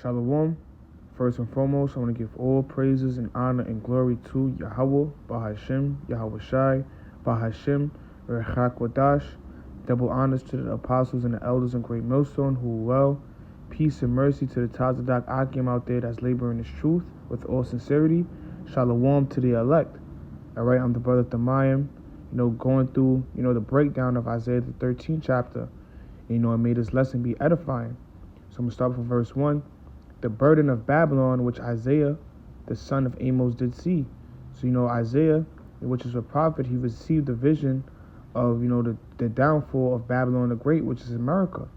Shalom. First and foremost, I want to give all praises and honor and glory to Yahweh, Bahashem, Yahweh Shai, Bahashem, Rechak Wadash. Double honors to the apostles and the elders in Great Millstone who are well. Peace and mercy to the Tazadak Akim out there that's laboring this truth with all sincerity. Shalom to the elect. All right, I'm the brother Thamayim, going through, the breakdown of Isaiah the 13th chapter. It made this lesson be edifying. So I'm going to start from verse 1. The burden of Babylon, which Isaiah, the son of Amos, did see. So, Isaiah, which is a prophet, he received a vision of, the downfall of Babylon the Great, which is America.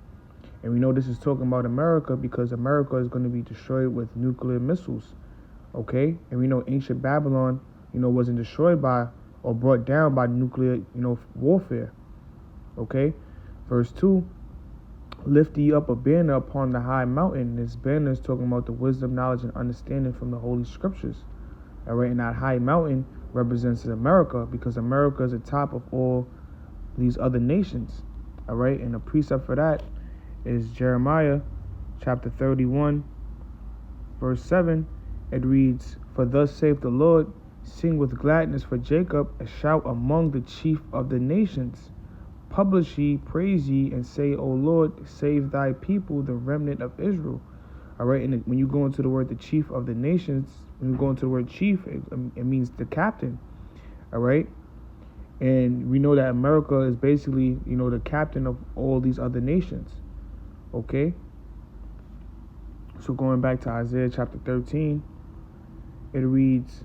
And we know this is talking about America because America is going to be destroyed with nuclear missiles, okay? And we know ancient Babylon, wasn't destroyed by or brought down by nuclear, warfare, okay? Verse 2. Lift ye up a banner upon the high mountain. This banner is talking about the wisdom, knowledge, and understanding from the Holy Scriptures. All right, and that high mountain represents America because America is the top of all these other nations. All right, and the precept for that is Jeremiah chapter 31, verse 7. It reads, "For thus saith the Lord, sing with gladness for Jacob, a shout among the chief of the nations. Publish ye, praise ye, and say, O Lord, save thy people, the remnant of Israel." All right, and when you go into the word the chief of the nations, when you go into the word chief, it means the captain. All right, and we know that America is basically, the captain of all these other nations. Okay, so going back to Isaiah chapter 13, it reads,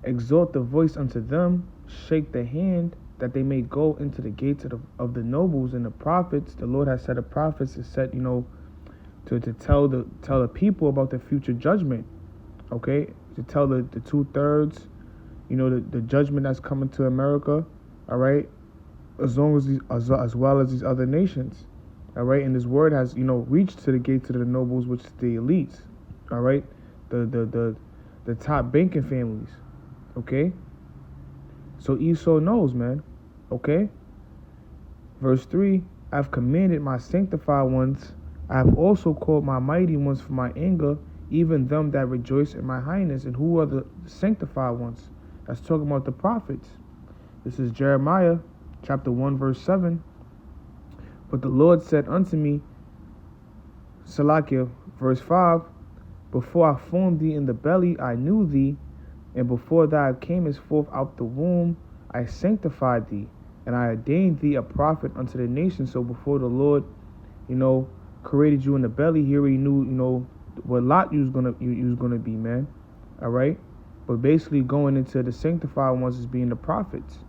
"Exalt the voice unto them, shake the hand, that they may go into the gates of the nobles and the prophets." The Lord has set the prophets is set, to tell the people about the future judgment. Okay, to tell the 2/3, the judgment that's coming to America. All right, as well as these other nations. All right, and this word has reached to the gates of the nobles, which is the elites. All right, the top banking families. Okay. So Esau knows, man. Okay? Verse 3, "I've commanded my sanctified ones. I have also called my mighty ones for my anger, even them that rejoice in my highness." And who are the sanctified ones? That's talking about the prophets. This is Jeremiah chapter 1, verse 7. "But the Lord said unto me," Salakia, verse 5, "Before I formed thee in the belly, I knew thee. And before thou camest forth out the womb, I sanctified thee, and I ordained thee a prophet unto the nations." So before the Lord, created you in the belly, he already knew, what lot you was gonna be, man. All right, but basically going into the sanctified ones is being the prophets.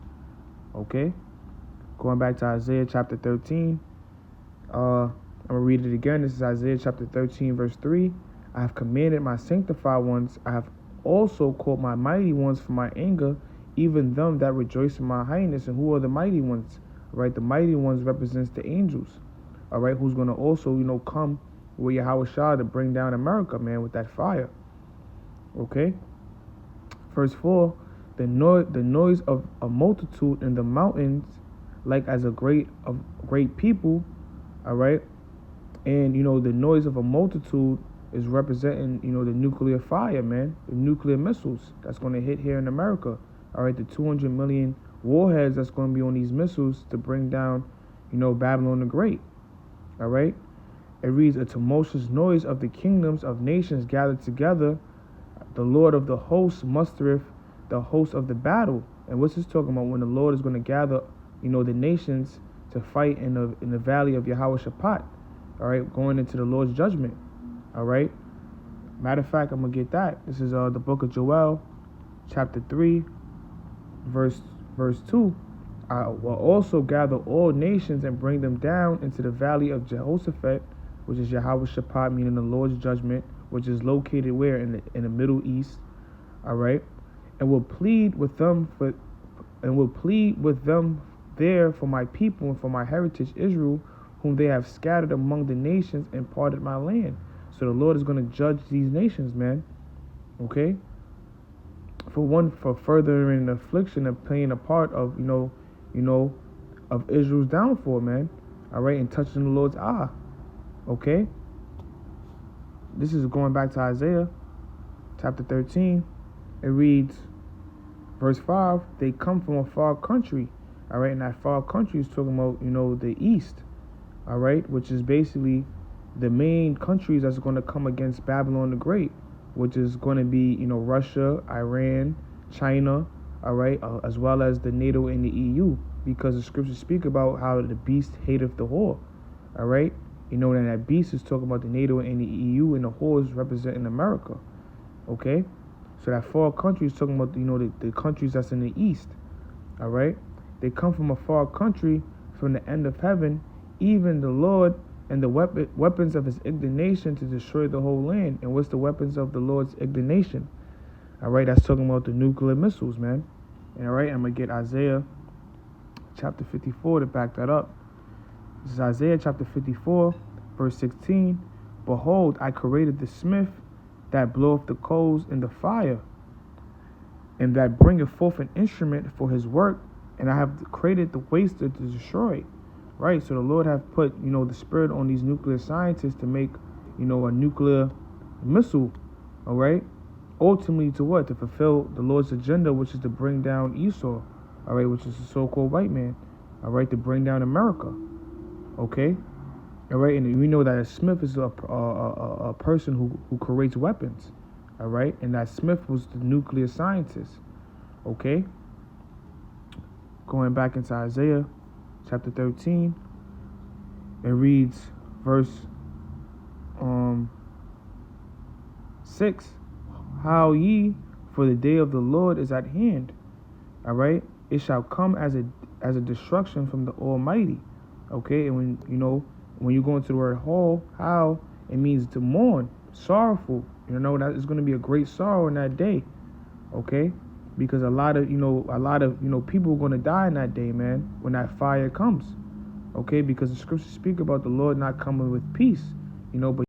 Okay, going back to Isaiah chapter 13. I'm gonna read it again. This is Isaiah chapter 13, verse 3. "I have commanded my sanctified ones. I have also called my mighty ones for my anger, even them that rejoice in my highness." And who are the mighty ones? All right, the mighty ones represents the angels. All right, who's going to also, come with Yahweh Shah to bring down America, man, with that fire. Okay. Verse 4, the noise of a multitude in the mountains, like as a great people. All right, and the noise of a multitude is representing, the nuclear fire, man, the nuclear missiles that's going to hit here in America. All right, the 200 million warheads that's going to be on these missiles to bring down, Babylon the Great. All right, it reads, "A tumultuous noise of the kingdoms of nations gathered together. The Lord of the hosts mustereth the host of the battle." And what's this talking about? When the Lord is going to gather, the nations to fight in the valley of Yahweh Shaphat. All right, going into the Lord's judgment. All right. Matter of fact, I'm gonna get that. This is the book of Joel, chapter 3, verse 2. "I will also gather all nations and bring them down into the valley of Jehoshaphat," which is Yahweh Shaphat, meaning the Lord's judgment, which is located where in the Middle East. All right, "and will plead with them there for my people and for my heritage Israel, whom they have scattered among the nations and parted my land." So the Lord is going to judge these nations, man. Okay? For furthering affliction and playing a part of, of Israel's downfall, man. All right? And touching the Lord's eye. Okay? this is going back to Isaiah chapter 13. It reads, verse 5, they come from a far country. All right, and that far country is talking about, the east. All right, which is basically the main countries that's going to come against Babylon the Great, which is going to be, Russia, Iran, China, all right, as well as the NATO and the EU, because the scriptures speak about how the beast hateth the whore, all right? And that beast is talking about the NATO and the EU, and the whore is representing America, okay? So that far country is talking about, the countries that's in the east, all right? They come from a far country, from the end of heaven, even the Lord and the weapons of his indignation to destroy the whole land. And what's the weapons of the Lord's indignation? All right, that's talking about the nuclear missiles, man. And all right, I'm going to get Isaiah chapter 54 to back that up. This is Isaiah chapter 54, verse 16. Behold, I created the smith that bloweth the coals in the fire, and that bringeth forth an instrument for his work, and I have created the waster to destroy it. Right, so the Lord have put, the spirit on these nuclear scientists to make, a nuclear missile, all right? Ultimately to what? To fulfill the Lord's agenda, which is to bring down Esau, all right, which is the so-called white man, all right, to bring down America, okay? All right, and we know that a smith is a person who creates weapons, all right? And that smith was the nuclear scientist, okay? Going back into Isaiah chapter 13, it reads verse 6, how ye, for the day of the Lord is at hand, all right? It shall come as a destruction from the Almighty, okay? And when you go into the word how, it means to mourn, sorrowful, that is going to be a great sorrow in that day, okay? Because a lot of people are going to die in that day, man, when that fire comes, okay? Because the scriptures speak about the Lord not coming with peace, but